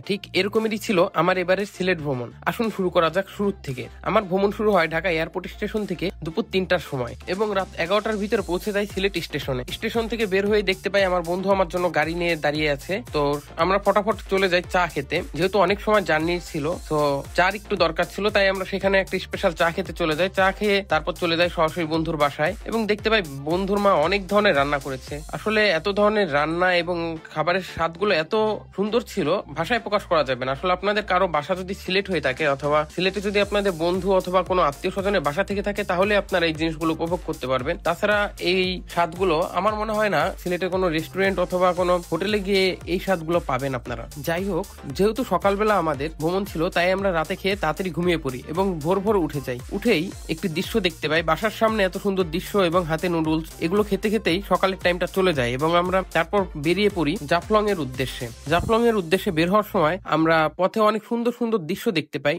ঠিক এরকমেরই ছিল আমার এবারের সিলেট ভ্রমণ। আসুন শুরু করা যাক শুরুর থেকে। আমার ভ্রমণ শুরু হয় ঢাকা এয়ারপোর্ট স্টেশন থেকে দুপুর 3টার সময় এবং রাত 11টার ভিতরে পৌঁছে যায় সিলেট স্টেশনে। স্টেশন থেকে বের হয়ে দেখতে পাই আমার বন্ধু আমার জন্য গাড়ি নিয়ে দাঁড়িয়ে আছে। তো আমরা ফটাফট চলে যাই চা খেতে, যেহেতু অনেক সময় জার্নি ছিল তো চার একটু দরকার ছিল, তাই আমরা সেখানে একটা স্পেশাল চা খেতে চলে যাই। চা খেয়ে তারপর চলে যাই সরাসরি বন্ধুর বাসায় এবং দেখতে পাই বন্ধুর মা অনেক ধরনের রান্না করেছে। আসলে এত ধরনের রান্না এবং খাবারের স্বাদগুলো এত সুন্দর ছিল, ভাষায় প্রকাশ করা যাবে না। আসলে আপনাদের কারো বাসা যদি সিলেট হয়ে থাকে অথবা সিলেটে যদি আপনাদের বন্ধু অথবা কোনো আত্মীয় স্বজনের বাসা থেকে থাকে তাহলে আপনারা এই জিনিসগুলো উপভোগ করতে পারবেন। তাছাড়া এই স্বাদগুলো আমার মনে হয় না সিলেটে কোনো রেস্টুরেন্ট অথবা কোনো হোটেলে গিয়ে এই স্বাদগুলো পাবেন আপনারা। যাই হোক, যেহেতু সকালবেলা আমাদের ভ্রমণ ছিল তাই আমরা রাতে খেয়ে তাড়াতাড়ি ঘুমিয়ে পড়ি এবং ভোর ভোর উঠে যাই। উঠেই একটি দৃশ্য দেখতে পাই, বাসার সামনে এত সুন্দর দৃশ্য এবং হাতে নুডলস, এগুলো খেতে খেতেই সকালের টাইমটা চলে যায় এবং আমরা তারপর বেরিয়ে পড়ি জাফলং এর উদ্দেশ্যে। জাফলং এর উদ্দেশ্যে বের হওয়ার সময় আমরা পথে অনেক সুন্দর সুন্দর দৃশ্য দেখতে পাই।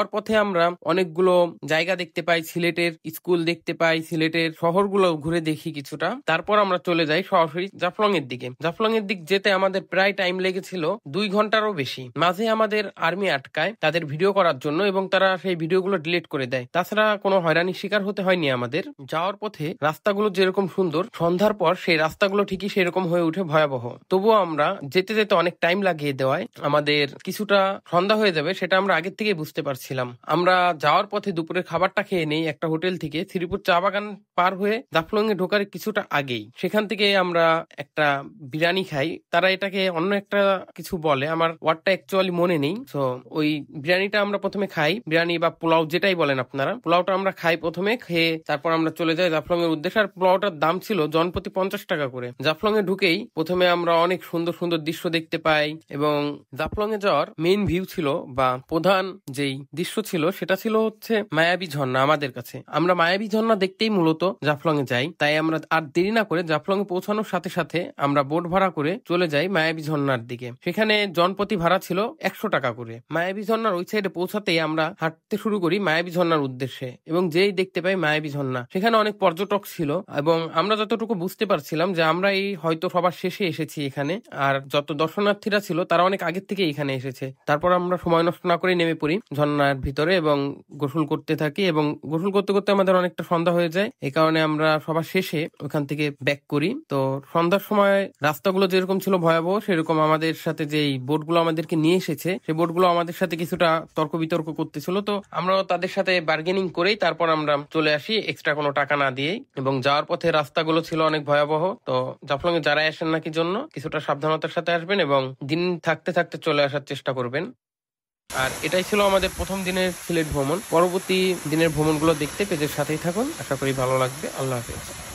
আর পথে আমরা অনেকগুলো জায়গা দেখতে পাই, সিলেটের স্কুল দেখতে পাই, সিলেটের শহরগুলো ঘুরে দেখি কিছুটা। তারপর আমরা চলে যাই সরাসরি জাফলং এর দিকে। জাফলং এর দিক যেতে আমাদের প্রায় টাইম লেগেছিল 2 ঘন্টারও বেশি। মাঝে আমাদের আর্মি আটকায় তাদের ভিডিও করার জন্য এবং তারা সেই ভিডিওগুলো ডিলিট করে দেয়। তাছাড়া কোনো হয়রানির শিকার হতে হয়নি আমাদের। যাওয়ার পথে রাস্তাগুলো যেরকম সুন্দর, সন্ধ্যার পর সেই রাস্তাগুলো ঠিকই সেরকম হয়ে উঠে ভয়াবহ। তবুও আমরা যেতে যেতে অনেক টাইম লাগিয়ে দেওয়ায় আমাদের কিছুটা সন্ধ্যা হয়ে যাবে সেটা আমরা আগের থেকে বুঝতে পারছিলাম। আমরা যাওয়ার পথে দুপুরের খাবারটা খেয়ে নেই একটা হোটেল থেকে, শ্রীপুর চা বাগান পার হয়ে জাফলং এ ঢোকার কিছুটা আগেই। সেখান থেকে আমরা একটা বিরিয়ানি খাই, তারা এটাকে অন্য একটা কিছু বলে, আমার ওয়ার্ডটা অ্যাকচুয়ালি মনে নেই। তো ওই বিরিয়ানিটা আমরা প্রথমে খাই, বিরিয়ানি বা পোলাও যেটাই বলেন আপনারা। পোলাওটা আমরা খাই প্রথমে, খেয়ে তারপর আমরা চলে যাই জাফলং এর উদ্দেশ্যে। আর পোলাওটার দাম ছিল জনপ্রতি 50 টাকা করে। জাফলং এ ঢুকেই প্রথমে আমরা অনেক সুন্দর সুন্দর দৃশ্য দেখতে পাই এবং জাফলং এ যাওয়ার মেইন ভিউ ছিল বা প্রধান যেই দৃশ্য ছিল সেটা ছিল হচ্ছে মায়াবী ঝর্ণা। আমাদের কাছে আমরা মায়াবী ঝর্ণা দেখতেই মূলত জাফলং এ যাই, তাই আমরা আর দেরি না করে জাফলং এ পৌঁছানোর সাথে সাথে আমরা বোট ভাড়া করে চলে যাই মায়াবী ঝর্ণার দিকে। সেখানে জনপ্রতি ভাড়া ছিল 100 টাকা করে। মায়াবী ঝর্ণার ওই সাইডে পৌঁছাতেই আমরা হাঁটতে শুরু করি মায়াবী ঝর্ণার উদ্দেশ্যে এবং যেই দেখতে পাই মায়াবী ঝর্ণা, সেখানে অনেক পর্যটক ছিল এবং আমরা যতটুকু বুঝতে পারছিলাম যে আমরা এই হয়তো সবার শেষে এসেছি এখানে, আর যত দর্শনার্থীরা ছিল তারা অনেক আগের থেকে এখানে এসেছে। তারপর আমরা সময় নষ্ট না করে নেমে পড়ি ঝর্ণার ভিতরে এবং গোসল করতে থাকি এবং গোসল করতে করতে আমাদের অনেকটা সন্ধ্যা হয়ে যায়। এই কারণে আমরা সবার শেষে ওখান থেকে ব্যাক করি। তো সন্ধ্যার সময় রাস্তাগুলো যেরকম ছিল ভয়াবহ, সেরকম আমাদের সাথে যেই বোটগুলো আমাদেরকে নিয়ে এসেছে সেই বোটগুলো আমাদের সাথে কিছুটা তর্ক বিতর্ক করতেছিল। তো আমরাও তাদের সাথে বার্গেনিং করেই তারপর আমরা চলে আসি এক্সট্রা কোনো টাকা না দিয়েই। এবং যাওয়ার পথে রাস্তাগুলো ছিল অনেক ভয়াবহ। তো জাফলং এ যারা আসেন নাকি জন্য কিছুটা সাবধানতার সাথে আসবেন এবং দিন থাকতে থাকতে চলে আসার চেষ্টা করবেন। আর এটাই ছিল আমাদের প্রথম দিনের সিলেট ভ্রমণ। পরবর্তী দিনের ভ্রমণগুলো দেখতে পেজের সাথেই থাকুন, আশা করি ভালো লাগবে। আল্লাহ হাফেজ।